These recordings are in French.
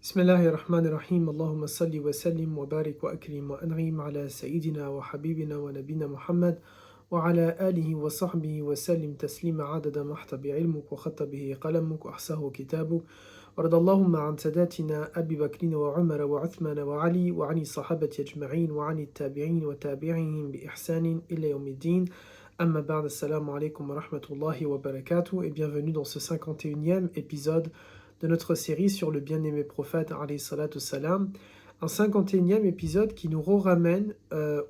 بسم الله الرحمن الرحيم اللهم صل وسلم وبارك وأكرم وأنعم على سيدنا وحبيبنا ونبينا محمد وعلى آله وصحبه وسلم تسليما عدد ما احتى بعلمك وخط به قلمك وأحصاه كتابك ورضى اللهم عن ساداتنا أبي بكر وعمر وعثمان وعلي وعن الصحابة أجمعين وعن التابعين وتابعهم بإحسان إلى يوم الدين. Amma ba'd, assalamu alaikum wa rahmatullahi wa barakatuh et bienvenue dans ce 51e épisode de notre série sur le bien-aimé prophète alayhi salatu salam. Un 51e épisode qui nous ramène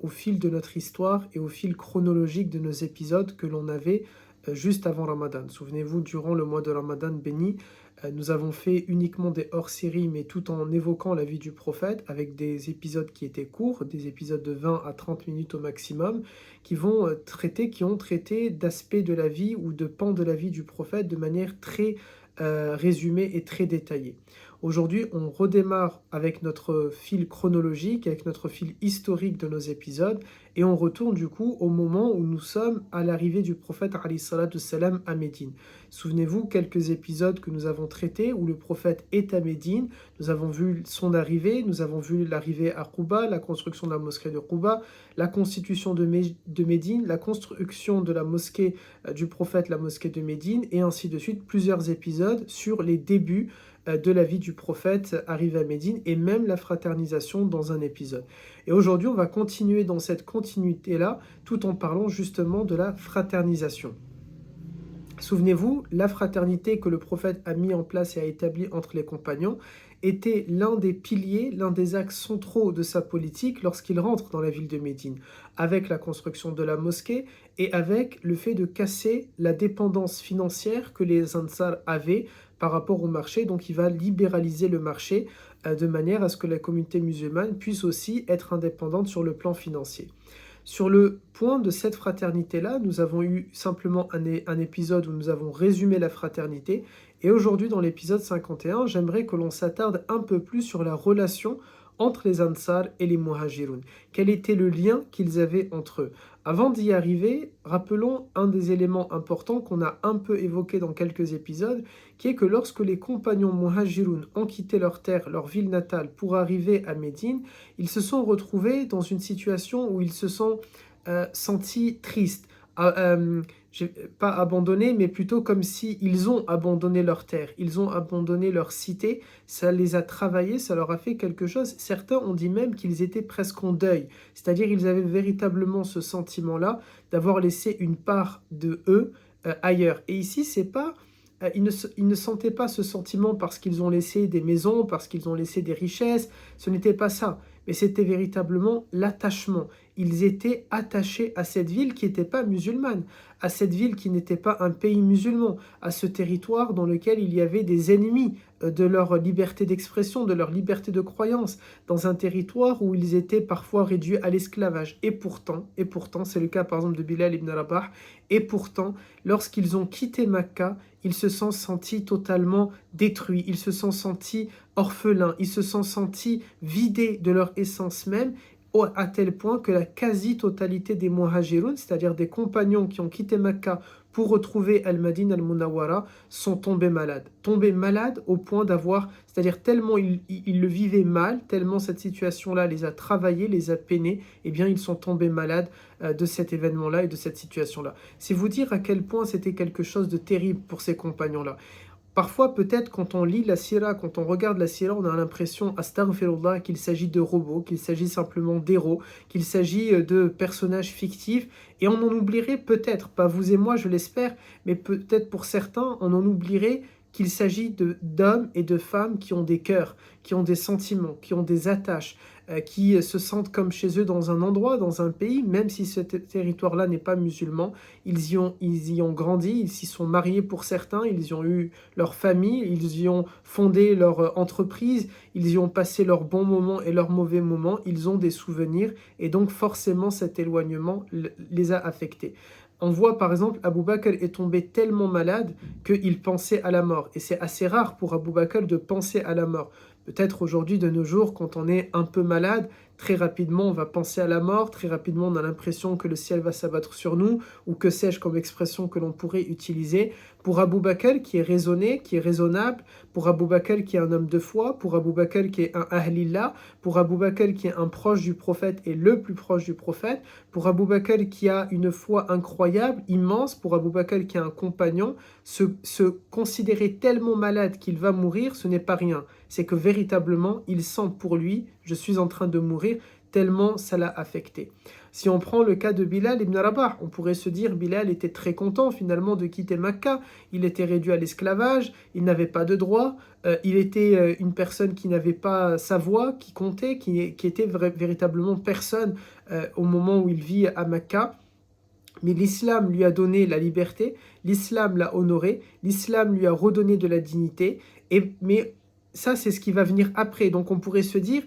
au fil de notre histoire et au fil chronologique de nos épisodes que l'on avait juste avant Ramadan. Souvenez-vous, durant le mois de Ramadan béni, nous avons fait uniquement des hors-séries, mais tout en évoquant la vie du prophète, avec des épisodes qui étaient courts, des épisodes de 20 à 30 minutes au maximum, qui ont traité d'aspects de la vie ou de pans de la vie du prophète de manière très résumée et très détaillée. Aujourd'hui, on redémarre avec notre fil chronologique, avec notre fil historique de nos épisodes, et on retourne du coup au moment où nous sommes à l'arrivée du prophète alayhi salatu salam à Médine. Souvenez-vous, quelques épisodes que nous avons traités où le prophète est à Médine, nous avons vu son arrivée, nous avons vu l'arrivée à Quba, la construction de la mosquée de Quba, la constitution de Médine, la construction de la mosquée du prophète, la mosquée de Médine, et ainsi de suite, plusieurs épisodes sur les débuts de la vie du prophète arrivé à Médine et même la fraternisation dans un épisode. Et aujourd'hui, on va continuer dans cette continuité-là tout en parlant justement de la fraternisation. Souvenez-vous, la fraternité que le prophète a mis en place et a établie entre les compagnons était l'un des piliers, l'un des axes centraux de sa politique lorsqu'il rentre dans la ville de Médine, avec la construction de la mosquée et avec le fait de casser la dépendance financière que les Ansar avaient par rapport au marché. Donc il va libéraliser le marché de manière à ce que la communauté musulmane puisse aussi être indépendante sur le plan financier. Sur le point de cette fraternité-là, nous avons eu simplement un épisode où nous avons résumé la fraternité. Et aujourd'hui, dans l'épisode 51, j'aimerais que l'on s'attarde un peu plus sur la relation entre les Ansar et les Muhajirun. Quel était le lien qu'ils avaient entre eux? Avant d'y arriver, rappelons un des éléments importants qu'on a un peu évoqué dans quelques épisodes, qui est que lorsque les compagnons Muhajirun ont quitté leur terre, leur ville natale, pour arriver à Médine, ils se sont retrouvés dans une situation où ils se sont sentis tristes, pas abandonnés, mais plutôt comme si ils ont abandonné leur terre, ils ont abandonné leur cité, ça les a travaillés, ça leur a fait quelque chose. Certains ont dit même qu'ils étaient presque en deuil, c'est-à-dire ils avaient véritablement ce sentiment-là d'avoir laissé une part de eux ailleurs. Et ici, c'est pas ils ne sentaient pas ce sentiment parce qu'ils ont laissé des maisons, parce qu'ils ont laissé des richesses, ce n'était pas ça, mais c'était véritablement l'attachement. Ils étaient attachés à cette ville qui n'était pas musulmane, à cette ville qui n'était pas un pays musulman, à ce territoire dans lequel il y avait des ennemis de leur liberté d'expression, de leur liberté de croyance, dans un territoire où ils étaient parfois réduits à l'esclavage. Et pourtant, c'est le cas par exemple de Bilal ibn Rabah, et pourtant, lorsqu'ils ont quitté Makka, ils se sont sentis totalement détruits, ils se sont sentis orphelins, ils se sont sentis vidés de leur essence même, à tel point que la quasi-totalité des muhajirun, c'est-à-dire des compagnons qui ont quitté Mecca pour retrouver Al-Madine al-Munawwara, sont tombés malades au point d'avoir, c'est-à-dire tellement ils le vivaient mal, tellement cette situation-là les a travaillés, les a peinés, eh bien ils sont tombés malades de cet événement-là et de cette situation-là. C'est vous dire à quel point c'était quelque chose de terrible pour ces compagnons-là. Parfois, peut-être, quand on lit la sira, quand on regarde la sira, on a l'impression, astaghfirullah, qu'il s'agit de robots, qu'il s'agit simplement d'héros, qu'il s'agit de personnages fictifs, et on en oublierait peut-être, pas vous et moi, je l'espère, mais peut-être pour certains, on en oublierait qu'il s'agit d'hommes et de femmes qui ont des cœurs, qui ont des sentiments, qui ont des attaches, qui se sentent comme chez eux dans un endroit, dans un pays, même si ce territoire-là n'est pas musulman, ils y ont grandi, ils s'y sont mariés pour certains, ils y ont eu leur famille, ils y ont fondé leur entreprise, ils y ont passé leurs bons moments et leurs mauvais moments, ils ont des souvenirs, et donc forcément cet éloignement les a affectés. On voit par exemple, Abu Bakr est tombé tellement malade qu'il pensait à la mort. Et c'est assez rare pour Abu Bakr de penser à la mort. Peut-être aujourd'hui, de nos jours, quand on est un peu malade, très rapidement, on va penser à la mort, très rapidement, on a l'impression que le ciel va s'abattre sur nous, ou que sais-je comme expression que l'on pourrait utiliser. Pour Abu Bakr, qui est raisonné, qui est raisonnable, pour Abu Bakr, qui est un homme de foi, pour Abu Bakr, qui est un ahlillah, pour Abu Bakr, qui est un proche du prophète et le plus proche du prophète, pour Abu Bakr, qui a une foi incroyable, immense, pour Abu Bakr, qui est un compagnon, se considérer tellement malade qu'il va mourir, ce n'est pas rien. C'est que véritablement, il sent pour lui, je suis en train de mourir, tellement ça l'a affecté. Si on prend le cas de Bilal ibn Rabah, on pourrait se dire Bilal était très content finalement de quitter Mecca, il était réduit à l'esclavage, il n'avait pas de droit, il était une personne qui n'avait pas sa voix, qui comptait, qui était véritablement personne au moment où il vit à Mecca. Mais l'islam lui a donné la liberté, l'islam l'a honoré, l'islam lui a redonné de la dignité, mais ça c'est ce qui va venir après. Donc on pourrait se dire,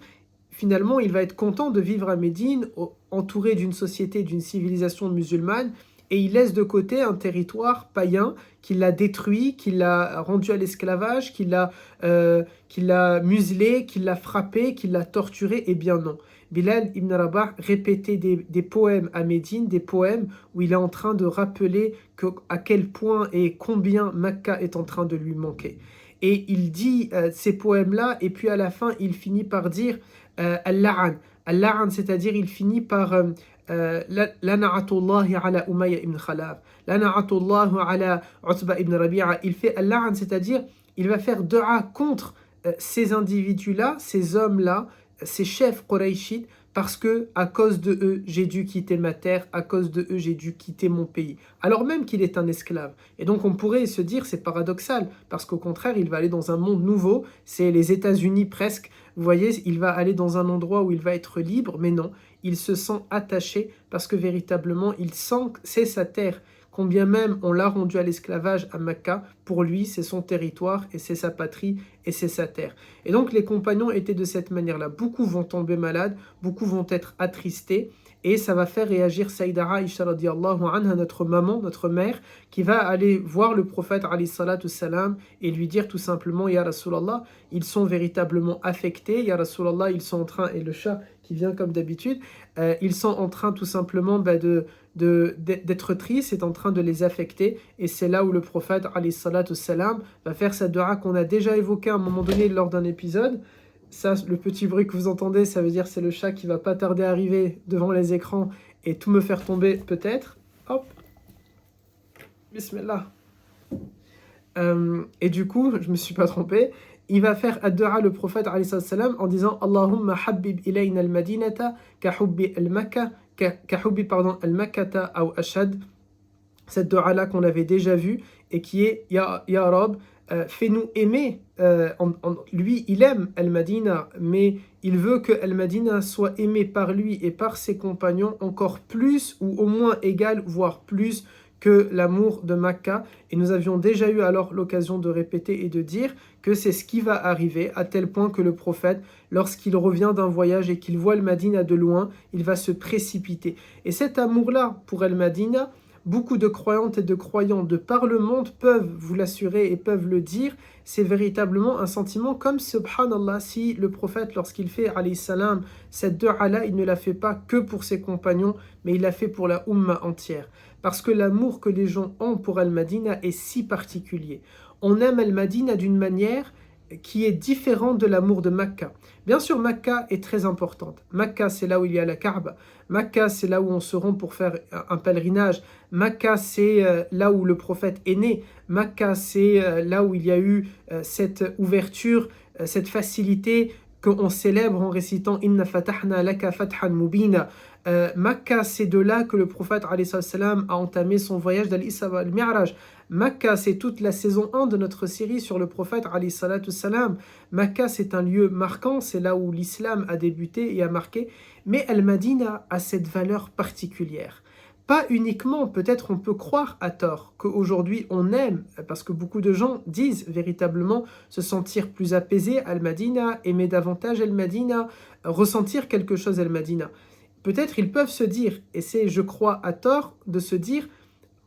finalement il va être content de vivre à Médine, entouré d'une société, d'une civilisation musulmane, et il laisse de côté un territoire païen qui l'a détruit, qui l'a rendu à l'esclavage, qui l'a muselé, qui l'a frappé, qui l'a torturé, eh bien non. Bilal ibn Rabah répétait des poèmes à Médine, des poèmes où il est en train de rappeler à quel point et combien Mecca est en train de lui manquer. Et il dit ces poèmes-là, et puis à la fin, il finit par dire Al-La'an. Al-La'an, c'est-à-dire il finit par Lana'atullahi ala Umayya ibn Khalaf, Lana'atullahi ala Utba ibn Rabi'a. Il fait Al-La'an, c'est-à-dire il va faire dua contre ces individus-là, ces hommes-là, ces chefs Qurayshites, parce que à cause de eux, j'ai dû quitter ma terre, à cause de eux, j'ai dû quitter mon pays, alors même qu'il est un esclave. Et donc on pourrait se dire, c'est paradoxal, parce qu'au contraire, il va aller dans un monde nouveau, c'est les États-Unis presque, vous voyez, il va aller dans un endroit où il va être libre, mais non, il se sent attaché, parce que véritablement, il sent que c'est sa terre. Combien même on l'a rendu à l'esclavage à Mecca, pour lui c'est son territoire et c'est sa patrie et c'est sa terre. Et donc les compagnons étaient de cette manière-là. Beaucoup vont tomber malades, beaucoup vont être attristés et ça va faire réagir Saïda Aïcha radiallahu anha, notre maman, notre mère, qui va aller voir le prophète alayhi salatu salam et lui dire tout simplement Ya Rasulallah, ils sont véritablement affectés, Ya Rasulallah, ils sont en train, et le chat qui vient comme d'habitude, ils sont en train tout simplement d'être tristes, c'est en train de les affecter, et c'est là où le prophète alayhi salatu salam va faire sa dua qu'on a déjà évoquée à un moment donné lors d'un épisode. Ça, le petit bruit que vous entendez, ça veut dire c'est le chat qui va pas tarder à arriver devant les écrans et tout me faire tomber peut-être. Hop, bismillah. Et du coup, je me suis pas trompé. Il va faire ad-dua le prophète alayhi salam en disant Allahumma habib ilayna al-madinata ka hubbi al-Makkah ka hubbi al-Makkata aw ashad. Cette dua là qu'on avait déjà vue et qui est Ya Rab, fais-nous aimer. Lui, il aime Al-Madina, mais il veut que Al-Madina soit aimé par lui et par ses compagnons encore plus ou au moins égal, voire plus que l'amour de Mecca. Et nous avions déjà eu alors l'occasion de répéter et de dire que c'est ce qui va arriver, à tel point que le prophète, lorsqu'il revient d'un voyage et qu'il voit Al-Madina de loin, il va se précipiter. Et cet amour-là pour Al-Madina, beaucoup de croyantes et de croyants de par le monde peuvent vous l'assurer et peuvent le dire, c'est véritablement un sentiment comme subhanallah, si le prophète lorsqu'il fait alayhi salam cette dua-là, il ne la fait pas que pour ses compagnons, mais il la fait pour la Ummah entière. Parce que l'amour que les gens ont pour Al-Madina est si particulier. On aime Al-Madina d'une manière qui est différente de l'amour de Mecca. Bien sûr, Mecca est très importante. Mecca, c'est là où il y a la Kaaba. Mecca, c'est là où on se rend pour faire un pèlerinage. Mecca, c'est là où le prophète est né. Mecca, c'est là où il y a eu cette ouverture, cette facilité qu'on célèbre en récitant Inna fatahna laka fathan mubina. Mecca, c'est de là que le prophète alayhi salam a entamé son voyage d'Al-Isra wal-Mi'raj. Mecca, c'est toute la saison 1 de notre série sur le prophète alayhi salatu salam. Mecca, c'est un lieu marquant, c'est là où l'islam a débuté et a marqué. Mais Al-Madina a cette valeur particulière. Pas uniquement, peut-être on peut croire à tort qu'aujourd'hui on aime, parce que beaucoup de gens disent véritablement se sentir plus apaisés à Al-Madina, aimer davantage Al-Madina, ressentir quelque chose à Al-Madina. Peut-être ils peuvent se dire, et c'est je crois à tort, de se dire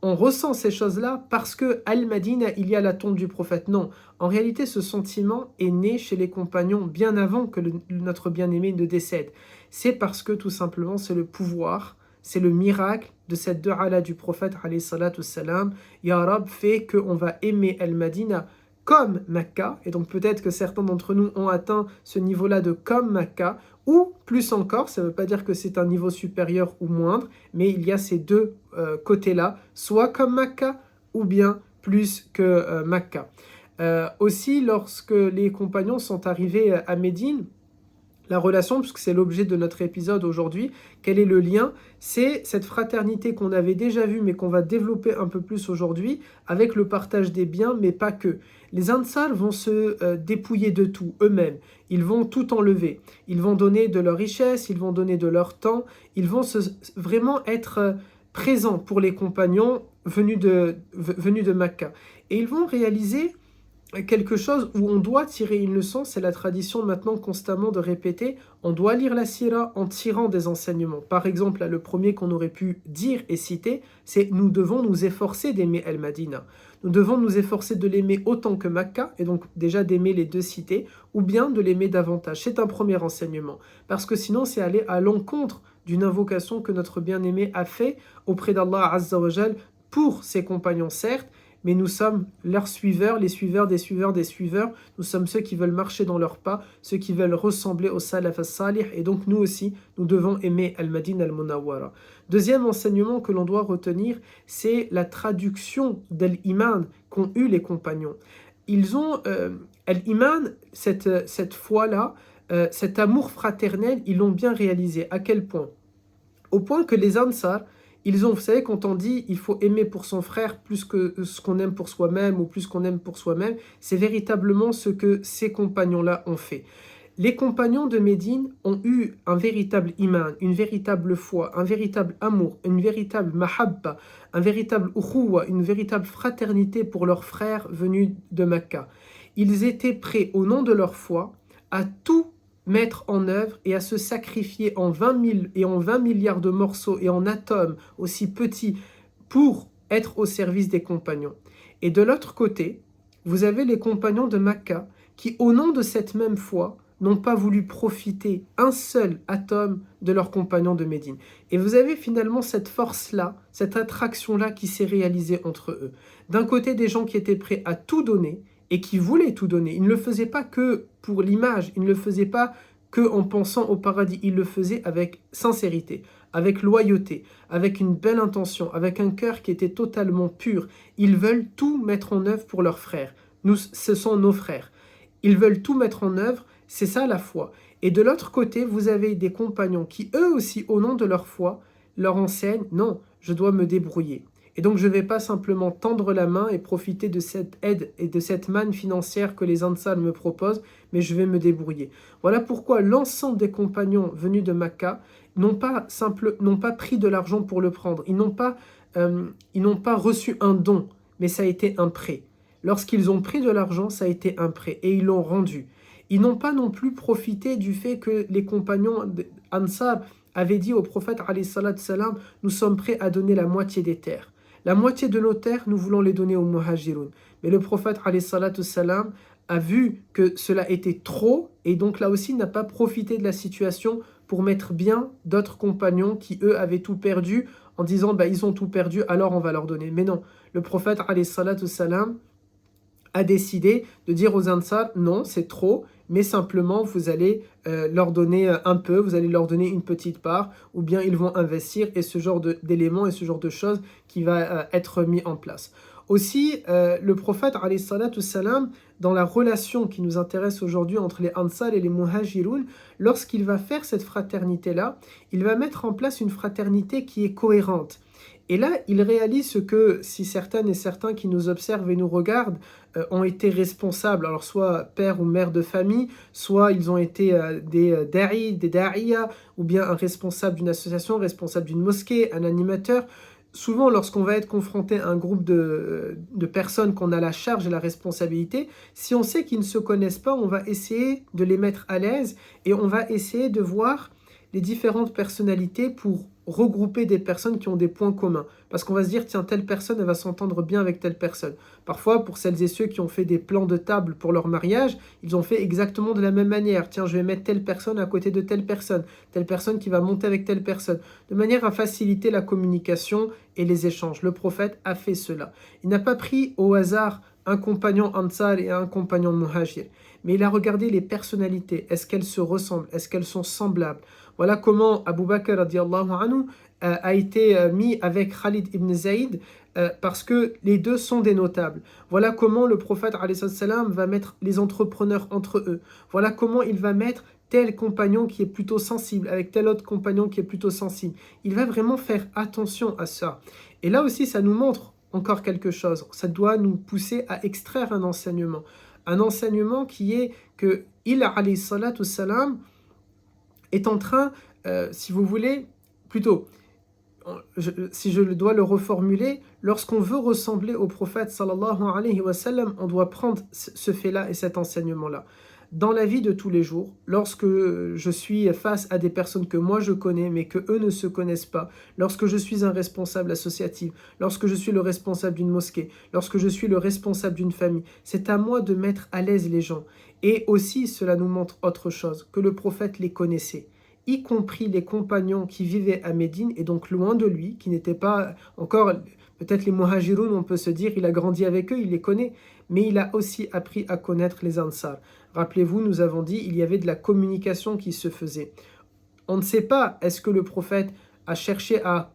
on ressent ces choses-là parce que Al-Madina, il y a la tombe du prophète. Non, en réalité, ce sentiment est né chez les compagnons bien avant que notre bien-aimé ne décède. C'est parce que tout simplement, c'est le pouvoir, c'est le miracle de cette dua-là du prophète, alayhi salatu salam. Ya Rab fait qu'on va aimer Al-Madina comme Mecca, et donc peut-être que certains d'entre nous ont atteint ce niveau-là de comme Mecca, ou plus encore, ça ne veut pas dire que c'est un niveau supérieur ou moindre, mais il y a ces deux côtés-là, soit comme Mecca, ou bien plus que Mecca. Aussi, lorsque les compagnons sont arrivés à Médine, la relation, puisque c'est l'objet de notre épisode aujourd'hui, quel est le lien? C'est cette fraternité qu'on avait déjà vue, mais qu'on va développer un peu plus aujourd'hui, avec le partage des biens, mais pas que. Les Ansar vont se dépouiller de tout, eux-mêmes. Ils vont tout enlever. Ils vont donner de leur richesse, ils vont donner de leur temps, ils vont vraiment être présents pour les compagnons venus de Mecca. Et ils vont réaliser quelque chose où on doit tirer une leçon, c'est la tradition maintenant constamment de répéter, on doit lire la sira en tirant des enseignements. Par exemple, là, le premier qu'on aurait pu dire et citer, c'est nous devons nous efforcer d'aimer Al-Madina. Nous devons nous efforcer de l'aimer autant que Mecca, et donc déjà d'aimer les deux cités, ou bien de l'aimer davantage. C'est un premier enseignement, parce que sinon c'est aller à l'encontre d'une invocation que notre bien-aimé a fait auprès d'Allah Azza wa Jal pour ses compagnons, certes, mais nous sommes leurs suiveurs, les suiveurs des suiveurs des suiveurs. Nous sommes ceux qui veulent marcher dans leurs pas, ceux qui veulent ressembler au Salaf as-Salih. Et donc nous aussi, nous devons aimer Al-Madina al-Munawwara. Deuxième enseignement que l'on doit retenir, c'est la traduction de l'iman qu'ont eu les compagnons. Ils ont l'iman, cette foi-là, cet amour fraternel, ils l'ont bien réalisé. À quel point? Au point que les Ansar, vous savez, quand on dit il faut aimer pour son frère plus que ce qu'on aime pour soi-même ou plus qu'on aime pour soi-même, c'est véritablement ce que ces compagnons-là ont fait. Les compagnons de Médine ont eu un véritable iman, une véritable foi, un véritable amour, une véritable mahabba, un véritable ukhuwa, une véritable fraternité pour leurs frères venus de Mecca. Ils étaient prêts, au nom de leur foi, à tout mettre en œuvre et à se sacrifier en 20 000 et en 20 milliards de morceaux et en atomes aussi petits pour être au service des compagnons. Et de l'autre côté, vous avez les compagnons de Mecca qui, au nom de cette même foi, n'ont pas voulu profiter un seul atome de leurs compagnons de Médine. Et vous avez finalement cette force-là, cette attraction-là qui s'est réalisée entre eux. D'un côté, des gens qui étaient prêts à tout donner, et qui voulait tout donner. Il ne le faisait pas que pour l'image, il ne le faisait pas que en pensant au paradis, il le faisait avec sincérité, avec loyauté, avec une belle intention, avec un cœur qui était totalement pur. Ils veulent tout mettre en œuvre pour leurs frères. Nous, ce sont nos frères. Ils veulent tout mettre en œuvre, c'est ça la foi. Et de l'autre côté, vous avez des compagnons qui, eux aussi, au nom de leur foi, leur enseignent, non, je dois me débrouiller. Et donc, je ne vais pas simplement tendre la main et profiter de cette aide et de cette manne financière que les Ansar me proposent, mais je vais me débrouiller. Voilà pourquoi l'ensemble des compagnons venus de Mecca n'ont pas pris de l'argent pour le prendre. Ils n'ont pas reçu un don, mais ça a été un prêt. Lorsqu'ils ont pris de l'argent, ça a été un prêt et ils l'ont rendu. Ils n'ont pas non plus profité du fait que les compagnons Ansar avaient dit au prophète alayhi salatu salam, nous sommes prêts à donner la moitié des terres. La moitié de nos terres, nous voulons les donner aux muhajiroun. Mais le prophète alayhi salatu salam a vu que cela était trop et donc là aussi n'a pas profité de la situation pour mettre bien d'autres compagnons qui eux avaient tout perdu en disant ils ont tout perdu alors on va leur donner. Mais non, le prophète alayhi salatu salam a décidé de dire aux Ansar non, c'est trop, mais simplement vous allez leur donner un peu, vous allez leur donner une petite part, ou bien ils vont investir et ce genre d'éléments et ce genre de choses qui va être mis en place. Aussi, le prophète alayhi salatu salam, dans la relation qui nous intéresse aujourd'hui entre les Ansar et les Muhajiroun, lorsqu'il va faire cette fraternité-là, il va mettre en place une fraternité qui est cohérente. Et là, il réalise ce que, si certaines et certains qui nous observent et nous regardent ont été responsables, alors soit père ou mère de famille, soit ils ont été des da'iya, ou bien un responsable d'une association, responsable d'une mosquée, un animateur. Souvent, lorsqu'on va être confronté à un groupe de personnes qu'on a la charge et la responsabilité, si on sait qu'ils ne se connaissent pas, on va essayer de les mettre à l'aise et on va essayer de voir les différentes personnalités pour regrouper des personnes qui ont des points communs. Parce qu'on va se dire, tiens, telle personne, elle va s'entendre bien avec telle personne. Parfois, pour celles et ceux qui ont fait des plans de table pour leur mariage, ils ont fait exactement de la même manière. Tiens, je vais mettre telle personne à côté de telle personne qui va monter avec telle personne, de manière à faciliter la communication et les échanges. Le prophète a fait cela. Il n'a pas pris au hasard un compagnon Ansar et un compagnon Muhajir, mais il a regardé les personnalités. Est-ce qu'elles se ressemblent? Est-ce qu'elles sont semblables? Voilà comment Abu Bakr radiallahu anhu a été mis avec Khalid ibn Zayd parce que les deux sont des notables. Voilà comment le prophète alayhi salam va mettre les entrepreneurs entre eux. Voilà comment il va mettre tel compagnon qui est plutôt sensible avec tel autre compagnon qui est plutôt sensible. Il va vraiment faire attention à ça. Et là aussi, ça nous montre encore quelque chose. Ça doit nous pousser à extraire un enseignement. Un enseignement qui est que il alayhi salatu salam est en train, si vous voulez, plutôt, si je dois le reformuler, lorsqu'on veut ressembler au prophète sallallahu alayhi wa sallam, on doit prendre ce fait-là et cet enseignement-là. Dans la vie de tous les jours, lorsque je suis face à des personnes que moi je connais mais que eux ne se connaissent pas, lorsque je suis un responsable associatif, lorsque je suis le responsable d'une mosquée, lorsque je suis le responsable d'une famille, c'est à moi de mettre à l'aise les gens. Et aussi, cela nous montre autre chose, que le prophète les connaissait, y compris les compagnons qui vivaient à Médine et donc loin de lui, qui n'étaient pas encore, peut-être les muhajiroun, on peut se dire, il a grandi avec eux, il les connaît, mais il a aussi appris à connaître les ansar. Rappelez-vous, nous avons dit, il y avait de la communication qui se faisait. On ne sait pas, est-ce que le prophète a cherché à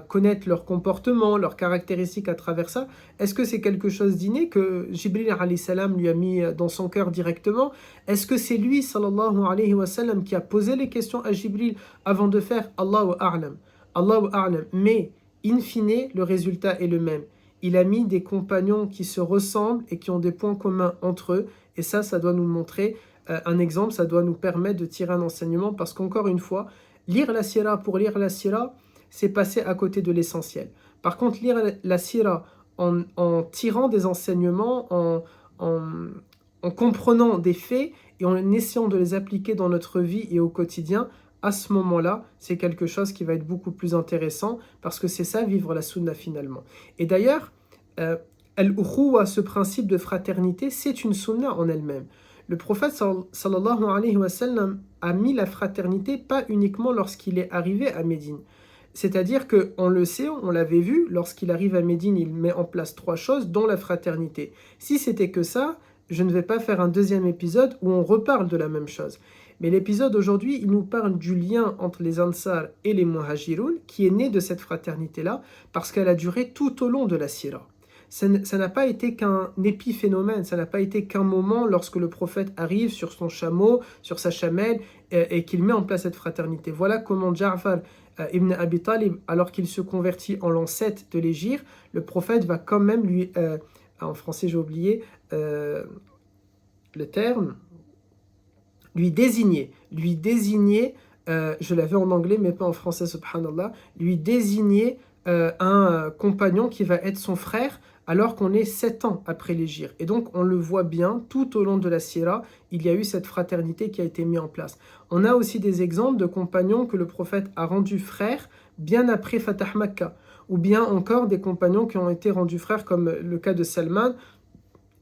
connaître leur comportement, leurs caractéristiques à travers ça? Est-ce que c'est quelque chose d'inné que Jibril alayhi salam lui a mis dans son cœur directement? Est-ce que c'est lui, sallallahu alayhi wa sallam, qui a posé les questions à Jibril avant de faire? Allahu a'lam. Allahu a'lam. Mais, in fine, le résultat est le même. Il a mis des compagnons qui se ressemblent et qui ont des points communs entre eux. Et ça doit nous montrer un exemple, ça doit nous permettre de tirer un enseignement. Parce qu'encore une fois, lire la sira pour lire la sira, c'est passer à côté de l'essentiel. Par contre, lire la sira en tirant des enseignements, en comprenant des faits et en essayant de les appliquer dans notre vie et au quotidien, à ce moment-là, c'est quelque chose qui va être beaucoup plus intéressant parce que c'est ça, vivre la sunna finalement. Et d'ailleurs, al-ukhuwa, ce principe de fraternité, c'est une sunna en elle-même. Le prophète sallallahu alayhi wa sallam a mis la fraternité pas uniquement lorsqu'il est arrivé à Médine. C'est-à-dire qu'on le sait, on l'avait vu, lorsqu'il arrive à Médine, il met en place 3 choses, dont la fraternité. Si c'était que ça, je ne vais pas faire un deuxième épisode où on reparle de la même chose. Mais l'épisode aujourd'hui, il nous parle du lien entre les Ansar et les Muhajiroun, qui est né de cette fraternité-là, parce qu'elle a duré tout au long de la Sira. Ça n'a pas été qu'un épiphénomène, ça n'a pas été qu'un moment lorsque le prophète arrive sur son chameau, sur sa chamelle, et qu'il met en place cette fraternité. Voilà comment Ja'far ibn Abi Talib, alors qu'il se convertit en l'an 7 de l'Hégire, le prophète va quand même lui, en français j'ai oublié le terme, lui désigner, je l'avais en anglais mais pas en français, subhanallah, lui désigner un compagnon qui va être son frère alors qu'on est 7 ans après l'Hégire. Et donc on le voit bien, tout au long de la Sira, il y a eu cette fraternité qui a été mise en place. On a aussi des exemples de compagnons que le prophète a rendus frères bien après Fatah Makkah, ou bien encore des compagnons qui ont été rendus frères comme le cas de Salman,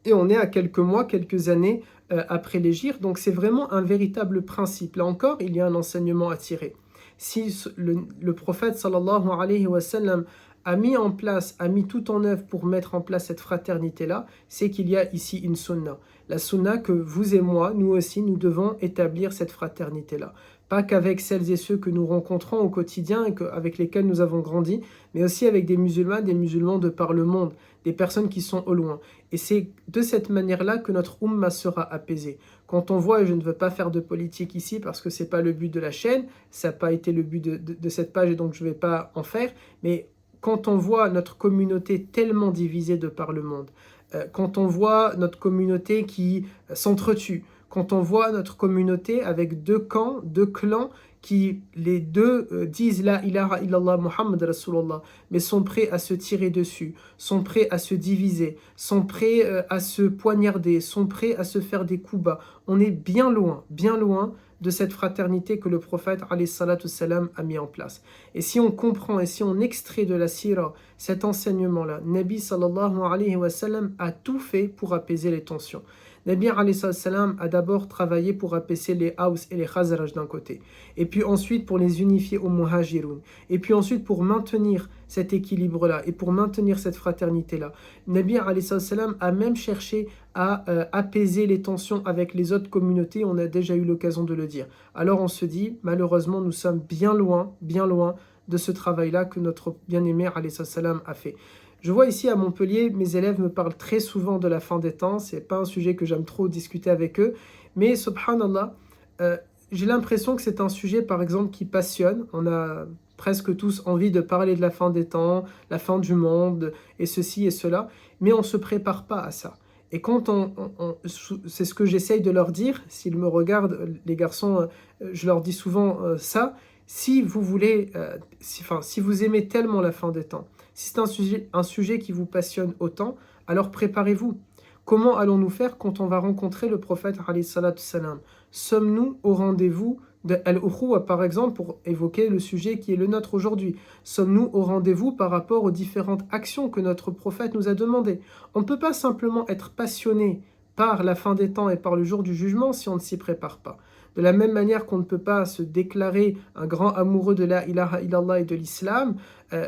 et on est à quelques mois, quelques années après l'Hégire, donc c'est vraiment un véritable principe. Là encore, il y a un enseignement à tirer. Si le prophète sallallahu alayhi wa sallam a mis tout en œuvre pour mettre en place cette fraternité-là, c'est qu'il y a ici une sunna. La sunna que vous et moi, nous aussi, nous devons établir cette fraternité-là. Pas qu'avec celles et ceux que nous rencontrons au quotidien et avec lesquels nous avons grandi, mais aussi avec des musulmans de par le monde, des personnes qui sont au loin. Et c'est de cette manière-là que notre umma sera apaisée. Quand on voit, et je ne veux pas faire de politique ici parce que ce n'est pas le but de la chaîne, ça n'a pas été le but de cette page et donc je ne vais pas en faire, mais quand on voit notre communauté tellement divisée de par le monde, quand on voit notre communauté qui s'entretue, quand on voit notre communauté avec deux camps, deux clans, qui les deux disent la ilaha illallah Muhammad Rasulullah, mais sont prêts à se tirer dessus, sont prêts à se diviser, sont prêts à se poignarder, sont prêts à se faire des coups bas. On est bien loin de cette fraternité que le prophète alayhi salatu salam a mis en place. Et si on comprend et si on extrait de la sira cet enseignement-là, Nabi sallallahu alayhi wa sallam a tout fait pour apaiser les tensions. Nabi alayhi salam a d'abord travaillé pour apaiser les Aws et les Khazraj d'un côté, et puis ensuite pour les unifier aux Muhajiroun, et puis ensuite pour maintenir cet équilibre-là et pour maintenir cette fraternité-là. Nabi alayhi salam a même cherché à apaiser les tensions avec les autres communautés, on a déjà eu l'occasion de le dire. Alors on se dit, malheureusement, nous sommes bien loin de ce travail-là que notre bien-aimé alayhi salam a fait. Je vois ici à Montpellier, mes élèves me parlent très souvent de la fin des temps, c'est pas un sujet que j'aime trop discuter avec eux, mais subhanallah, j'ai l'impression que c'est un sujet par exemple qui passionne, on a presque tous envie de parler de la fin des temps, la fin du monde, et ceci et cela, mais on ne se prépare pas à ça. Et quand c'est ce que j'essaye de leur dire, s'ils me regardent, les garçons, je leur dis souvent ça, si vous voulez, si vous aimez tellement la fin des temps, si c'est un sujet qui vous passionne autant, alors préparez-vous. Comment allons-nous faire quand on va rencontrer le prophète alayhi salatu salam? Sommes-nous au rendez-vous de Al-Ukhuwa, par exemple, pour évoquer le sujet qui est le nôtre aujourd'hui? Sommes-nous au rendez-vous par rapport aux différentes actions que notre prophète nous a demandées? On ne peut pas simplement être passionné par la fin des temps et par le jour du jugement si on ne s'y prépare pas. De la même manière qu'on ne peut pas se déclarer un grand amoureux de la ilaha illallah et de l'islam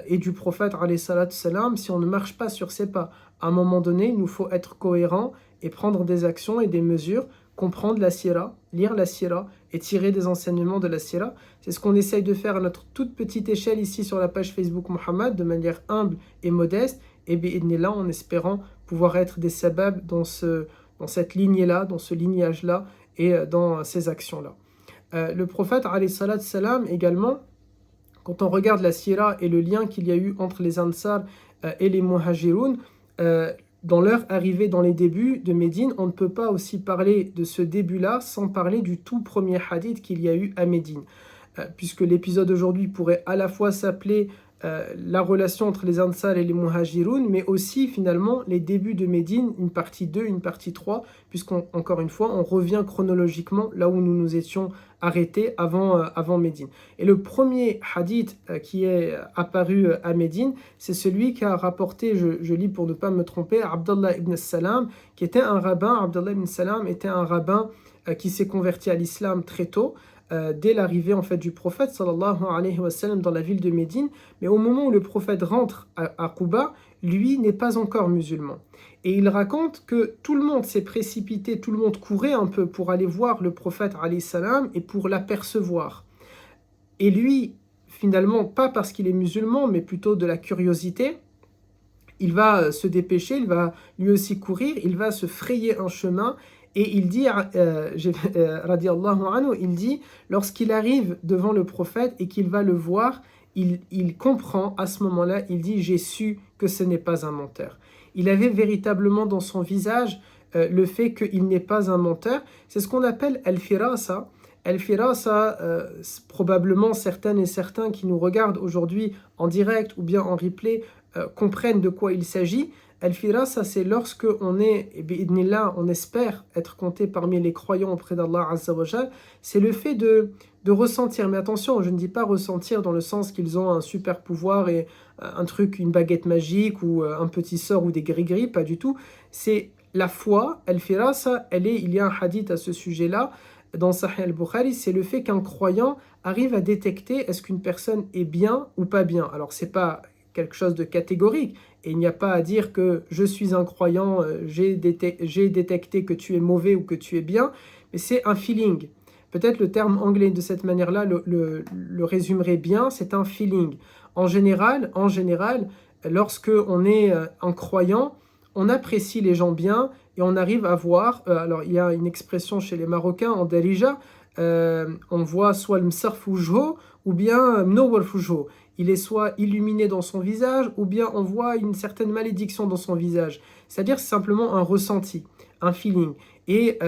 et du prophète alayhi salatu salam si on ne marche pas sur ses pas. À un moment donné, il nous faut être cohérent et prendre des actions et des mesures, comprendre la sira, lire la sira et tirer des enseignements de la sira. C'est ce qu'on essaye de faire à notre toute petite échelle ici sur la page Facebook Muhammad, de manière humble et modeste, et bi'idnillah, en espérant pouvoir être des sabab dans cette lignée-là, dans ce lignage-là, et dans ces actions-là. Le prophète alayhi salatu salam également, quand on regarde la sira et le lien qu'il y a eu entre les Ansar et les Muhajiroun, dans leur arrivée dans les débuts de Médine, on ne peut pas aussi parler de ce début-là sans parler du tout premier hadith qu'il y a eu à Médine. Puisque l'épisode aujourd'hui pourrait à la fois s'appeler la relation entre les Ansar et les Muhajiroun, mais aussi finalement les débuts de Médine, une partie 2, une partie 3, puisqu'encore une fois, on revient chronologiquement là où nous nous étions arrêtés avant Médine. Et le premier hadith qui est apparu à Médine, c'est celui qu'a rapporté, je lis pour ne pas me tromper, Abdallah ibn Salam, qui était un rabbin. Abdallah ibn Salam était un rabbin qui s'est converti à l'islam très tôt, dès l'arrivée en fait du prophète sallallahu alayhi wa sallam dans la ville de Médine, mais au moment où le prophète rentre à Quba, lui n'est pas encore musulman. Et il raconte que tout le monde s'est précipité, tout le monde courait un peu pour aller voir le prophète alayhi salam et pour l'apercevoir. Et lui, finalement, pas parce qu'il est musulman, mais plutôt de la curiosité, il va se dépêcher, il va lui aussi courir, il va se frayer un chemin. Et il dit, radiallahu anhu, il dit, lorsqu'il arrive devant le prophète et qu'il va le voir, il comprend à ce moment-là, il dit, j'ai su que ce n'est pas un menteur. Il avait véritablement dans son visage le fait qu'il n'est pas un menteur. C'est ce qu'on appelle al-firasa. Al-firasa, probablement certaines et certains qui nous regardent aujourd'hui en direct ou bien en replay comprennent de quoi il s'agit. Al-firasa, c'est lorsque on est, bi'idnillah, on espère être compté parmi les croyants auprès d'Allah Azza wa Jal, c'est le fait de ressentir. Mais attention, je ne dis pas ressentir dans le sens qu'ils ont un super pouvoir et un truc, une baguette magique ou un petit sort ou des gris-gris, pas du tout. C'est la foi, al-firasa, il y a un hadith à ce sujet-là, dans Sahih al-Bukhari, c'est le fait qu'un croyant arrive à détecter est-ce qu'une personne est bien ou pas bien. Alors, c'est pas quelque chose de catégorique, et il n'y a pas à dire que je suis un croyant, j'ai détecté que tu es mauvais ou que tu es bien, mais c'est un feeling. Peut-être le terme anglais de cette manière-là le résumerait bien, c'est un feeling. En général, lorsque on est un croyant, on apprécie les gens bien et on arrive à voir, alors il y a une expression chez les Marocains en Darija, on voit soit le msarf wujho ou bien mnowar wujho. Il est soit illuminé dans son visage ou bien on voit une certaine malédiction dans son visage. C'est-à-dire c'est simplement un ressenti. un feeling. Et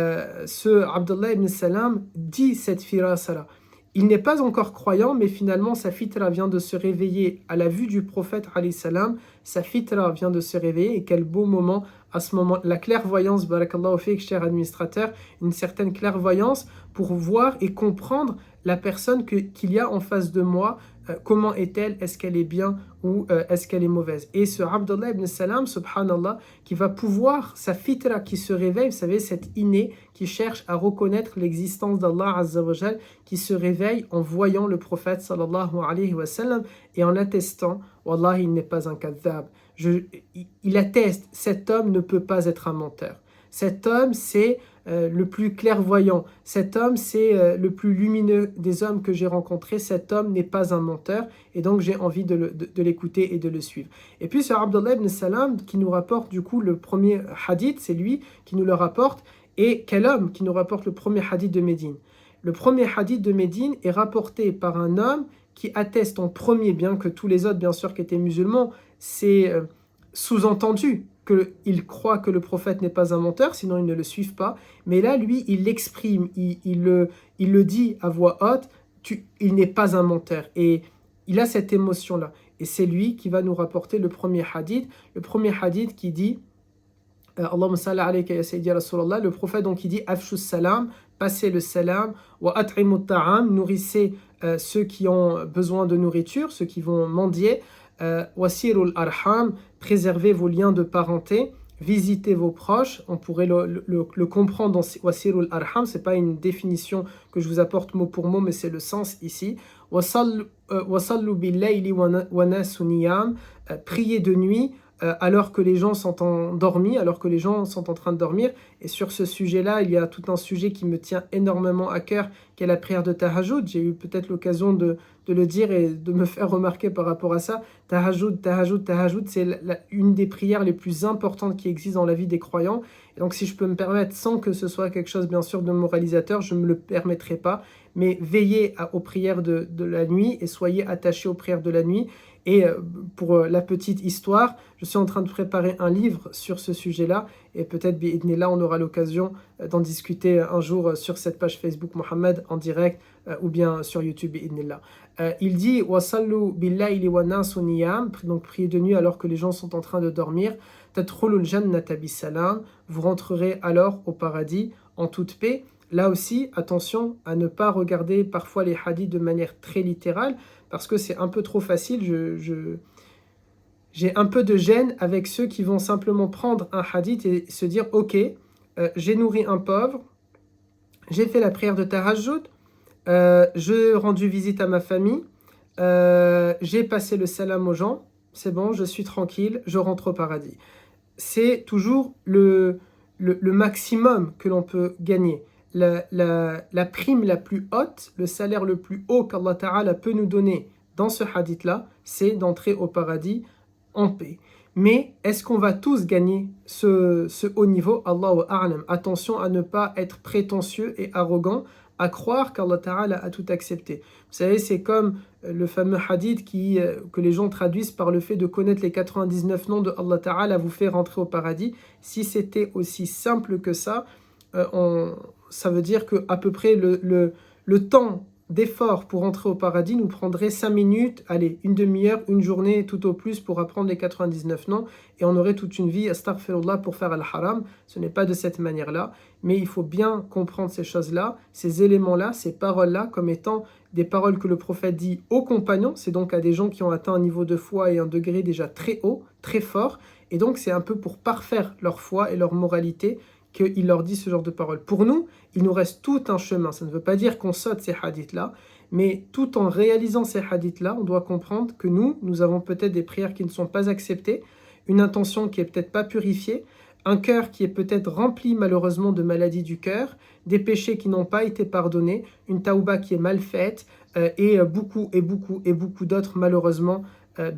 ce Abdullah ibn Salam dit cette firasa-là. Il n'est pas encore croyant, mais finalement sa fitra vient de se réveiller à la vue du prophète alayhi salam. Sa fitra vient de se réveiller, et quel beau moment à ce moment. La clairvoyance, barakallahu fik, cher administrateur, une certaine clairvoyance pour voir et comprendre la personne qu'il y a en face de moi. Comment est-elle? Est-ce qu'elle est bien ou est-ce qu'elle est mauvaise? Et ce Abdullah ibn Salam, subhanallah, qui va pouvoir, sa fitra qui se réveille, vous savez, cette innée qui cherche à reconnaître l'existence d'Allah Azza wa Jal, qui se réveille en voyant le prophète sallallahu alayhi wa sallam et en attestant, wallah, il n'est pas un kadhab. Il atteste, cet homme ne peut pas être un menteur. Cet homme, c'est le plus clairvoyant. Cet homme, c'est le plus lumineux des hommes que j'ai rencontrés. Cet homme n'est pas un menteur. Et donc, j'ai envie de l'écouter et de le suivre. Et puis, ce Abdullah ibn Salam, qui nous rapporte du coup le premier hadith, c'est lui qui nous le rapporte. Et quel homme qui nous rapporte le premier hadith de Médine? Le premier hadith de Médine est rapporté par un homme qui atteste en premier, bien que tous les autres, bien sûr, qui étaient musulmans, c'est sous-entendu qu'il croit que le prophète n'est pas un menteur, sinon ils ne le suivent pas. Mais là, lui, il l'exprime, il le dit à voix haute, il n'est pas un menteur. Et il a cette émotion-là. Et c'est lui qui va nous rapporter le premier hadith qui dit, Allahumma salli alayka ya sayyidi Rasulallah, le prophète donc il dit, afshu salam, passez le salam, wa at'imu ta'am, nourrissez ceux qui ont besoin de nourriture, ceux qui vont mendier, wasirul arham, préservez vos liens de parenté, visitez vos proches. On pourrait le comprendre dans wasirul arham, c'est pas une définition que je vous apporte mot pour mot, mais c'est le sens ici. Wasallu billayli wa nasu niyam, priez de nuit alors que les gens sont endormis, alors que les gens sont en train de dormir. Et sur ce sujet-là, il y a tout un sujet qui me tient énormément à cœur, qui est la prière de Tahajjud. J'ai eu peut-être l'occasion de le dire et de me faire remarquer par rapport à ça. Tahajjud, c'est une des prières les plus importantes qui existent dans la vie des croyants. Et donc si je peux me permettre, sans que ce soit quelque chose bien sûr de moralisateur, je ne me le permettrai pas, mais veillez aux prières de la nuit et soyez attachés aux prières de la nuit. Et pour la petite histoire, je suis en train de préparer un livre sur ce sujet-là, et peut-être, bi'idhnillah, on aura l'occasion d'en discuter un jour sur cette page Facebook Mohammed en direct, ou bien sur YouTube, bi'idhnillah. Il dit « Wasallu billayli wa nasu niyam » donc priez de nuit alors que les gens sont en train de dormir. « Tadkhulul jannata bisalam » vous rentrerez alors au paradis en toute paix. Là aussi, attention à ne pas regarder parfois les hadiths de manière très littérale, parce que c'est un peu trop facile. J'ai un peu de gêne avec ceux qui vont simplement prendre un hadith et se dire « Ok, j'ai nourri un pauvre, j'ai fait la prière de Tahajjud, j'ai rendu visite à ma famille, j'ai passé le salam aux gens, c'est bon, je suis tranquille, je rentre au paradis. » C'est toujours le maximum que l'on peut gagner. La prime la plus haute, le salaire le plus haut qu'Allah Ta'ala peut nous donner dans ce hadith-là, c'est d'entrer au paradis en paix. Mais est-ce qu'on va tous gagner ce haut niveau? Allahu a'lam. Attention à ne pas être prétentieux et arrogant, à croire qu'Allah Ta'ala a tout accepté. Vous savez, c'est comme le fameux hadith que les gens traduisent par le fait de connaître les 99 noms de Allah Ta'ala vous fait rentrer au paradis. Si c'était aussi simple que ça, ça veut dire qu'à peu près le temps d'effort pour entrer au paradis nous prendrait 5 minutes, allez, une demi-heure, une journée tout au plus pour apprendre les 99 noms, et on aurait toute une vie, astaghfirullah, pour faire al-haram. Ce n'est pas de cette manière-là, mais il faut bien comprendre ces choses-là, ces éléments-là, ces paroles-là, comme étant des paroles que le prophète dit aux compagnons. C'est donc à des gens qui ont atteint un niveau de foi et un degré déjà très haut, très fort, et donc c'est un peu pour parfaire leur foi et leur moralité qu'il leur dit ce genre de paroles. Pour nous, il nous reste tout un chemin. Ça ne veut pas dire qu'on saute ces hadiths-là, mais tout en réalisant ces hadiths-là, on doit comprendre que nous avons peut-être des prières qui ne sont pas acceptées, une intention qui est peut-être pas purifiée, un cœur qui est peut-être rempli malheureusement de maladies du cœur, des péchés qui n'ont pas été pardonnés, une taouba qui est mal faite, et beaucoup d'autres malheureusement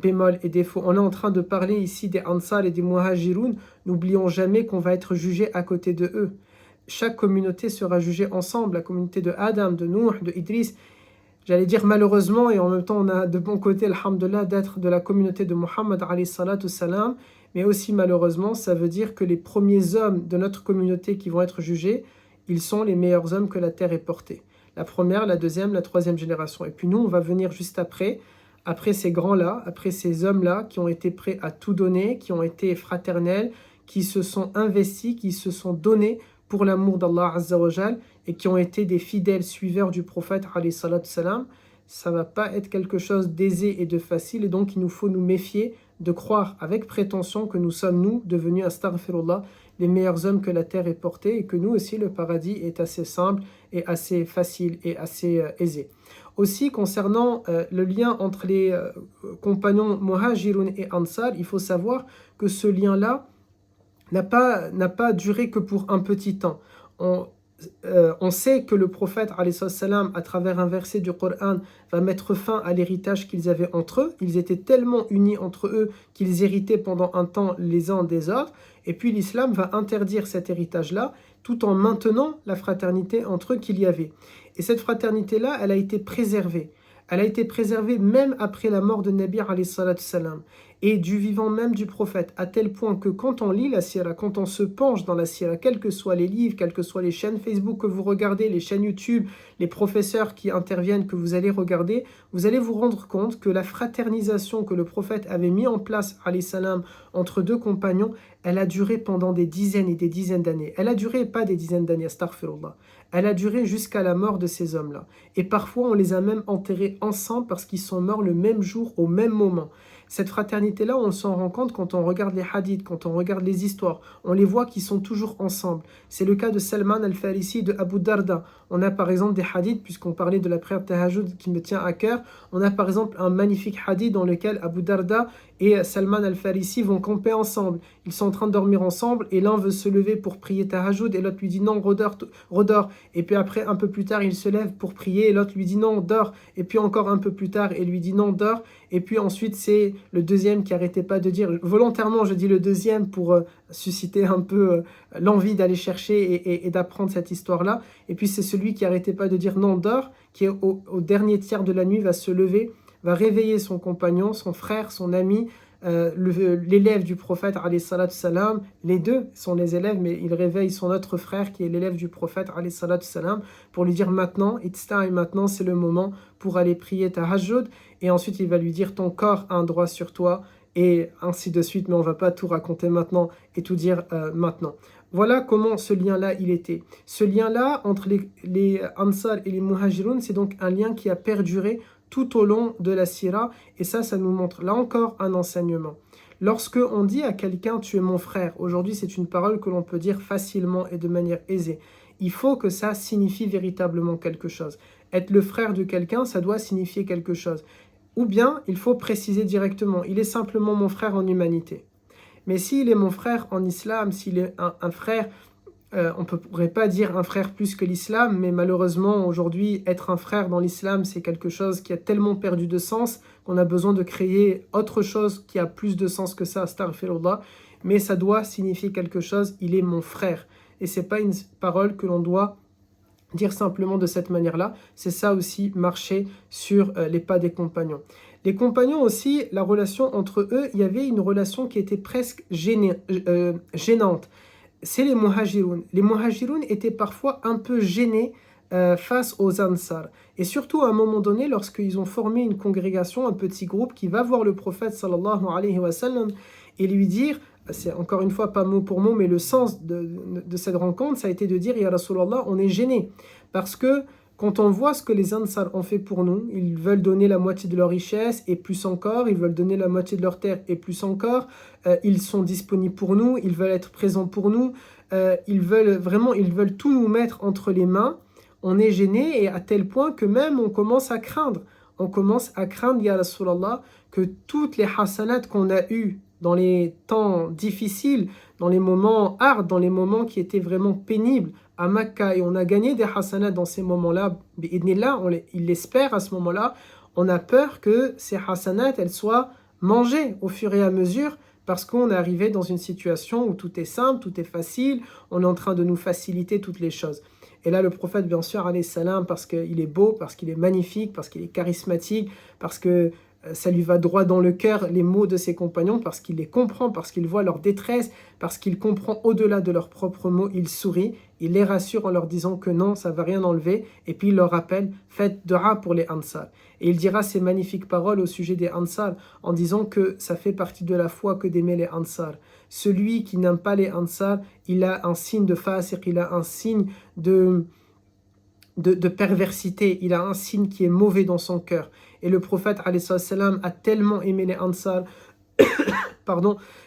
bémol et défaut. On est en train de parler ici des Ansar et des Muhajiroun. N'oublions jamais qu'on va être jugé à côté de eux. Chaque communauté sera jugée ensemble. La communauté de Adam, de Nuh, de Idris. J'allais dire malheureusement, et en même temps on a de bon côté, alhamdulillah, d'être de la communauté de Muhammad alayhi salatu salam. mais aussi malheureusement, ça veut dire que les premiers hommes de notre communauté qui vont être jugés, ils sont les meilleurs hommes que la terre ait portés. La première, la deuxième, la troisième génération. Et puis nous, on va venir juste après ces grands-là, après ces hommes-là qui ont été prêts à tout donner, qui ont été fraternels, qui se sont investis, qui se sont donnés pour l'amour d'Allah Azza wa Jal et qui ont été des fidèles suiveurs du prophète alayhi salatu salam. Ça va pas être quelque chose d'aisé et de facile, et donc il nous faut nous méfier de croire avec prétention que nous sommes, nous, devenus, astaghfirullah, les meilleurs hommes que la terre ait portés, et que nous aussi, le paradis est assez simple et assez facile et assez aisé. Aussi, concernant le lien entre les compagnons Muhajirun et Ansar, il faut savoir que ce lien-là n'a pas duré que pour un petit temps. On sait que le prophète, alayhi salam, à travers un verset du Coran, va mettre fin à l'héritage qu'ils avaient entre eux. Ils étaient tellement unis entre eux qu'ils héritaient pendant un temps les uns des autres. Et puis l'islam va interdire cet héritage-là, tout en maintenant la fraternité entre eux qu'il y avait. Et cette fraternité-là, elle a été préservée. Elle a été préservée même après la mort de Nabi alayhi salatu salam et du vivant même du prophète, à tel point que quand on lit la sira, quand on se penche dans la sira, quels que soient les livres, quelles que soient les chaînes Facebook que vous regardez, les chaînes YouTube, les professeurs qui interviennent que vous allez regarder, vous allez vous rendre compte que la fraternisation que le prophète avait mis en place, alayhi salam, entre deux compagnons, elle a duré pendant des dizaines et des dizaines d'années. Elle a duré pas des dizaines d'années, astaghfirullah. Elle a duré jusqu'à la mort de ces hommes-là. Et parfois, on les a même enterrés ensemble parce qu'ils sont morts le même jour, au même moment. Cette fraternité-là, on s'en rend compte quand on regarde les hadiths, quand on regarde les histoires. On les voit qu'ils sont toujours ensemble. C'est le cas de Salman al-Farisi, de Abu Darda. On a par exemple des hadiths, puisqu'on parlait de la prière tahajjud qui me tient à cœur, on a par exemple un magnifique hadith dans lequel Abu Darda et Salman al-Farisi vont camper ensemble. Ils sont en train de dormir ensemble et l'un veut se lever pour prier tahajjud et l'autre lui dit non, redors. Et puis après, un peu plus tard, il se lève pour prier et l'autre lui dit non, dors. Et puis encore un peu plus tard, il lui dit non, dors. Et puis ensuite, c'est le deuxième qui n'arrêtait pas de dire, volontairement je dis le deuxième pour susciter un peu l'envie d'aller chercher et d'apprendre cette histoire-là. Et puis c'est celui qui n'arrêtait pas de dire non, dors, qui au dernier tiers de la nuit va se lever, va réveiller son compagnon, son frère, son ami, l'élève du prophète, alayhi salatu salam. Les deux sont les élèves, mais il réveille son autre frère qui est l'élève du prophète, alayhi salatu salam, pour lui dire maintenant, it's time, maintenant c'est le moment pour aller prier tahajjud. Et ensuite il va lui dire ton corps a un droit sur toi, et ainsi de suite, mais on ne va pas tout raconter maintenant et tout dire maintenant. Voilà comment ce lien-là, il était. Ce lien-là entre les Ansar et les Muhajirun, c'est donc un lien qui a perduré tout au long de la sira, et ça nous montre là encore un enseignement. Lorsque on dit à quelqu'un tu es mon frère, aujourd'hui c'est une parole que l'on peut dire facilement et de manière aisée. Il faut que ça signifie véritablement quelque chose. Être le frère de quelqu'un, ça doit signifier quelque chose. Ou bien, il faut préciser directement, il est simplement mon frère en humanité. Mais s'il est mon frère en islam, s'il est un frère, on ne pourrait pas dire un frère plus que l'islam, mais malheureusement, aujourd'hui, être un frère dans l'islam, c'est quelque chose qui a tellement perdu de sens qu'on a besoin de créer autre chose qui a plus de sens que ça, astaghfirullah. Mais ça doit signifier quelque chose, il est mon frère. Et ce n'est pas une parole que l'on doit dire simplement de cette manière-là, c'est ça aussi marcher sur les pas des compagnons. Les compagnons aussi, la relation entre eux, il y avait une relation qui était presque gênante. C'est les muhajirun. Les muhajirun étaient parfois un peu gênés face aux ansar. Et surtout à un moment donné, lorsqu'ils ont formé une congrégation, un petit groupe qui va voir le prophète sallallahu alayhi wa sallam et lui dire, c'est encore une fois pas mot pour mot, mais le sens de cette rencontre, ça a été de dire, Ya Rasulallah, on est gêné. Parce que quand on voit ce que les Ansar ont fait pour nous, ils veulent donner la moitié de leur richesse et plus encore, ils veulent donner la moitié de leur terre et plus encore, ils sont disponibles pour nous, ils veulent être présents pour nous, ils veulent tout nous mettre entre les mains. On est gêné et à tel point que même on commence à craindre. On commence à craindre, Ya Rasulallah, que toutes les hasanats qu'on a eues dans les temps difficiles, dans les moments hard, dans les moments qui étaient vraiment pénibles à Makkah, et on a gagné des hasanats dans ces moments-là, il l'espère à ce moment-là, on a peur que ces hasanats, elles soient mangées au fur et à mesure, parce qu'on est arrivé dans une situation où tout est simple, tout est facile, on est en train de nous faciliter toutes les choses. Et là, le prophète, bien sûr, alayhi salam, parce qu'il est beau, parce qu'il est magnifique, parce qu'il est charismatique, parce que ça lui va droit dans le cœur les mots de ses compagnons parce qu'il les comprend, parce qu'il voit leur détresse, parce qu'il comprend au-delà de leurs propres mots, il sourit, il les rassure en leur disant que non, ça ne va rien enlever, et puis il leur rappelle, faites dua pour les Ansar. Et il dira ces magnifiques paroles au sujet des Ansar en disant que ça fait partie de la foi que d'aimer les Ansar. Celui qui n'aime pas les Ansar, il a un signe de fasiq, il a un signe de perversité, il a un signe qui est mauvais dans son cœur. Et le prophète alayhi salam a tellement aimé les Ansar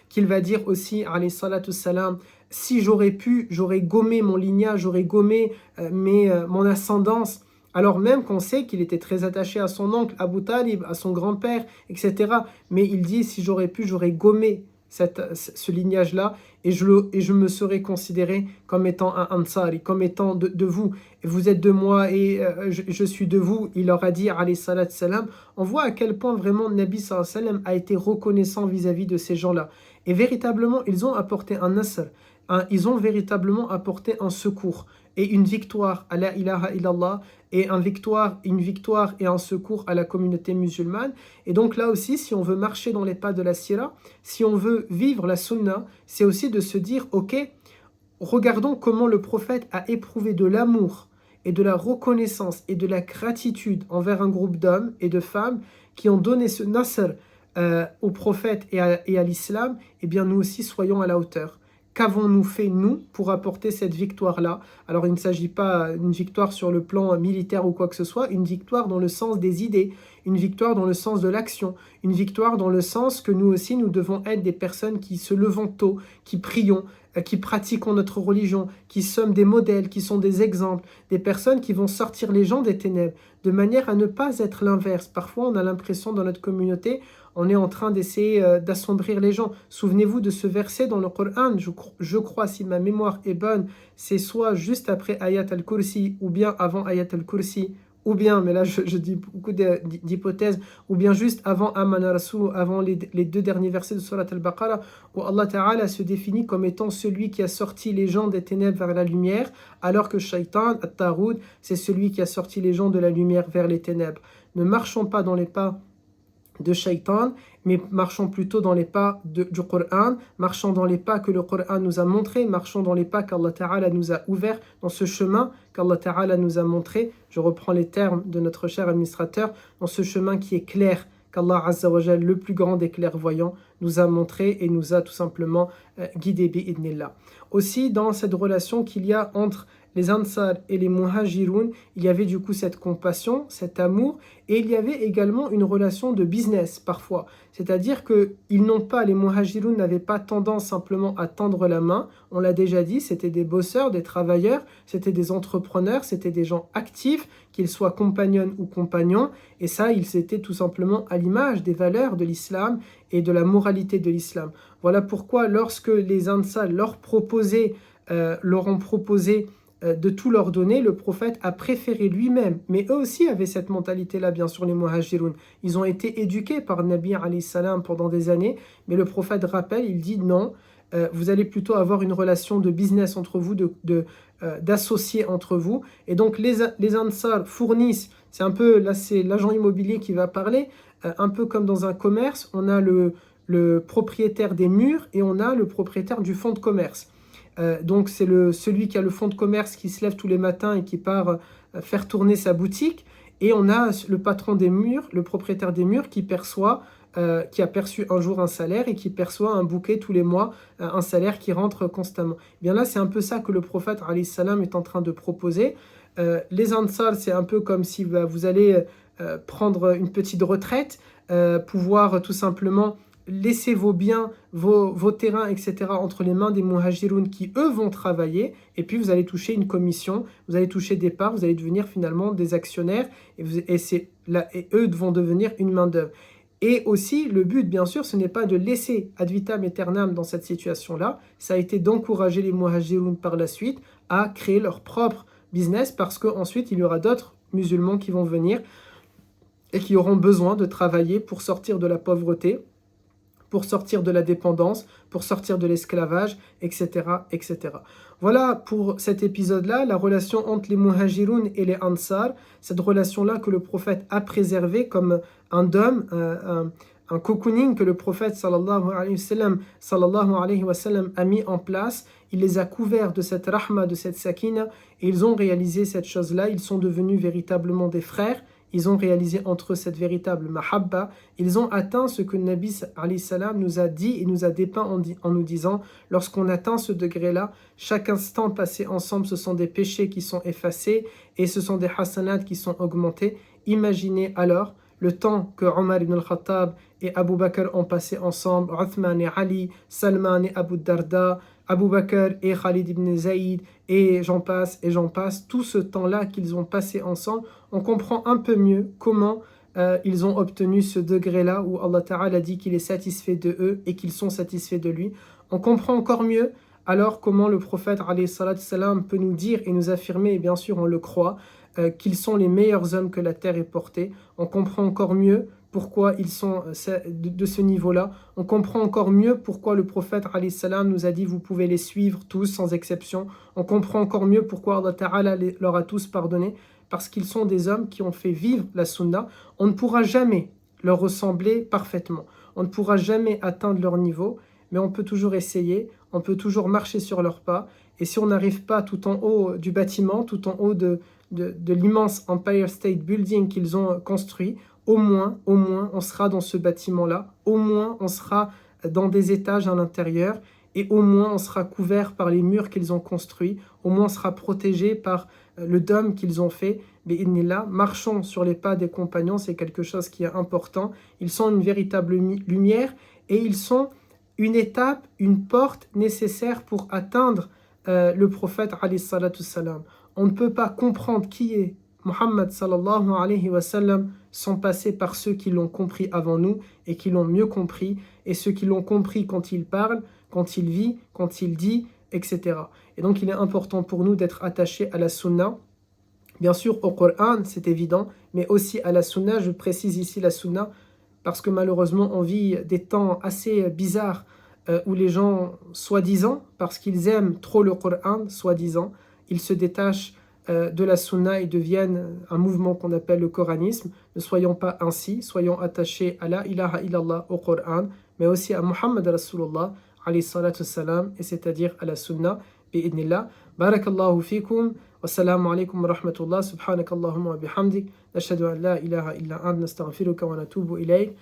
qu'il va dire aussi alayhi salam, si j'aurais pu, j'aurais gommé mon lignage, j'aurais gommé mon ascendance, alors même qu'on sait qu'il était très attaché à son oncle Abu Talib, à son grand-père, etc. Mais il dit, si j'aurais pu, j'aurais gommé ce lignage-là, et je me serais considéré comme étant un Ansari, comme étant de vous. Et vous êtes de moi et je suis de vous. Il leur a dit, alayhi salam, on voit à quel point vraiment Nabi sallallahu alayhi wa sallam a été reconnaissant vis-à-vis de ces gens-là. Et véritablement, ils ont apporté un nasr, ils ont véritablement apporté un secours et une victoire à la ilaha illallah, et une victoire et un secours à la communauté musulmane. Et donc là aussi, si on veut marcher dans les pas de la sira, si on veut vivre la sunna, c'est aussi de se dire, ok, regardons comment le prophète a éprouvé de l'amour et de la reconnaissance et de la gratitude envers un groupe d'hommes et de femmes qui ont donné ce nasr au prophète et à l'islam. Eh bien nous aussi soyons à la hauteur. Qu'avons-nous fait, nous, pour apporter cette victoire-là? Alors, il ne s'agit pas d'une victoire sur le plan militaire ou quoi que ce soit, une victoire dans le sens des idées, une victoire dans le sens de l'action, une victoire dans le sens que nous aussi, nous devons être des personnes qui se levons tôt, qui prions, qui pratiquons notre religion, qui sommes des modèles, qui sont des exemples, des personnes qui vont sortir les gens des ténèbres, de manière à ne pas être l'inverse. Parfois, on a l'impression dans notre communauté, on est en train d'essayer d'assombrir les gens. Souvenez-vous de ce verset dans le Coran, je crois, si ma mémoire est bonne, c'est soit juste après Ayat al-Kursi, ou bien avant Ayat al-Kursi, ou bien, mais là je dis beaucoup d'hypothèses, ou bien juste avant Amana Rasul, avant les deux derniers versets de Surat al-Baqarah, où Allah Ta'ala se définit comme étant celui qui a sorti les gens des ténèbres vers la lumière, alors que Shaitan, At-Taroud, c'est celui qui a sorti les gens de la lumière vers les ténèbres. Ne marchons pas dans les pas de Shaitan, mais marchons plutôt dans les pas du Coran, marchons dans les pas que le Coran nous a montrés, marchons dans les pas qu'Allah Ta'ala nous a ouverts, dans ce chemin qu'Allah Ta'ala nous a montré. Je reprends les termes de notre cher administrateur, dans ce chemin qui est clair, qu'Allah Azza wa Jal, le plus grand des clairvoyants, nous a montré et nous a tout simplement guidés bi'idnillah. Aussi, dans cette relation qu'il y a entre les Ansar et les Muhajiroun, il y avait du coup cette compassion, cet amour, et il y avait également une relation de business parfois. C'est-à-dire que les Muhajiroun n'avaient pas tendance simplement à tendre la main, on l'a déjà dit, c'était des bosseurs, des travailleurs, c'était des entrepreneurs, c'était des gens actifs, qu'ils soient compagnons ou compagnons, et ça, ils étaient tout simplement à l'image des valeurs de l'islam et de la moralité de l'islam. Voilà pourquoi lorsque les Ansar leur ont proposé de tout leur donner, le prophète a préféré lui-même, mais eux aussi avaient cette mentalité-là, bien sûr, les Muhajiroun. Ils ont été éduqués par Nabi alayhi salam pendant des années, mais le prophète rappelle, il dit non, vous allez plutôt avoir une relation de business entre vous, d'associés entre vous. Et donc les Ansar fournissent, c'est un peu, là c'est l'agent immobilier qui va parler, un peu comme dans un commerce, on a le propriétaire des murs et on a le propriétaire du fonds de commerce. Donc c'est celui qui a le fonds de commerce qui se lève tous les matins et qui part faire tourner sa boutique, et on a le patron des murs, le propriétaire des murs qui a perçu un jour un salaire et qui perçoit un bouquet tous les mois, un salaire qui rentre constamment. Bien là c'est un peu ça que le prophète alayhi salam est en train de proposer. Les Ansar, c'est un peu comme si vous allez prendre une petite retraite, pouvoir tout simplement laissez vos biens, vos terrains, etc. entre les mains des Muhajiroun qui, eux, vont travailler, et puis vous allez toucher une commission, vous allez toucher des parts, vous allez devenir finalement des actionnaires, et eux vont devenir une main-d'œuvre. Et aussi, le but, bien sûr, ce n'est pas de laisser ad vitam aeternam dans cette situation-là, ça a été d'encourager les Muhajiroun par la suite à créer leur propre business, parce qu'ensuite, il y aura d'autres musulmans qui vont venir et qui auront besoin de travailler pour sortir de la pauvreté, pour sortir de la dépendance, pour sortir de l'esclavage, etc., etc. Voilà pour cet épisode-là, la relation entre les muhajiroun et les ansar, cette relation-là que le prophète a préservée comme un dôme, un cocooning que le prophète sallallahu alayhi wa sallam a mis en place. Il les a couverts de cette rahma, de cette sakina, et ils ont réalisé cette chose-là. Ils sont devenus véritablement des frères. Ils ont réalisé entre eux cette véritable mahabba. Ils ont atteint ce que le Nabi alayhi salam nous a dit et nous a dépeint en nous disant, lorsqu'on atteint ce degré-là, chaque instant passé ensemble, ce sont des péchés qui sont effacés et ce sont des hasanats qui sont augmentés. Imaginez alors le temps que Omar ibn al-Khattab et Abu Bakr ont passé ensemble, Uthman et Ali, Salman et Abu Darda, Abu Bakr et Khalid ibn Zaïd, et j'en passe, tout ce temps-là qu'ils ont passé ensemble, on comprend un peu mieux comment ils ont obtenu ce degré-là où Allah Ta'ala dit qu'il est satisfait de eux et qu'ils sont satisfaits de lui. On comprend encore mieux alors comment le prophète alayhi salatu salam peut nous dire et nous affirmer, et bien sûr on le croit, qu'ils sont les meilleurs hommes que la terre ait portés. On comprend encore mieux pourquoi ils sont de ce niveau-là. On comprend encore mieux pourquoi le prophète alayhi salam nous a dit vous pouvez les suivre tous sans exception. On comprend encore mieux pourquoi Allah Ta'ala leur a tous pardonné, parce qu'ils sont des hommes qui ont fait vivre la sunna. On ne pourra jamais leur ressembler parfaitement. On ne pourra jamais atteindre leur niveau, mais on peut toujours essayer, on peut toujours marcher sur leurs pas. Et si on n'arrive pas tout en haut du bâtiment, tout en haut de l'immense Empire State Building qu'ils ont construit, au moins, on sera dans ce bâtiment-là, au moins, on sera dans des étages à l'intérieur, et au moins, on sera couvert par les murs qu'ils ont construits, au moins, on sera protégé par le dôme qu'ils ont fait. Mais là, marchons sur les pas des compagnons, c'est quelque chose qui est important. Ils sont une véritable lumière, et ils sont une étape, une porte nécessaire pour atteindre le prophète alayhi salatu salam. On ne peut pas comprendre qui est Muhammad sallallahu alayhi wa sallam sans passer par ceux qui l'ont compris avant nous et qui l'ont mieux compris, et ceux qui l'ont compris quand il parle, quand il vit, quand il dit, etc. Et donc il est important pour nous d'être attachés à la sunna, bien sûr au Coran, c'est évident, mais aussi à la sunna. Je précise ici la sunna parce que malheureusement on vit des temps assez bizarres où les gens, soi-disant, parce qu'ils aiment trop le Coran, soi-disant, ils se détachent de la sunna et deviennent un mouvement qu'on appelle le coranisme. Ne soyons pas ainsi, soyons attachés à la ilaha illallah au Coran, mais aussi à Muhammad Rasulullah alayhi salatu salam, et c'est-à-dire à la sunna, bi'idnillah. Barakallahu fikum, wassalamu alaikum wa rahmatullah, subhanakallahumma wa bihamdik, nashhadu an la ilaha illa ant, nastaghfiruka wa natubu ilayk.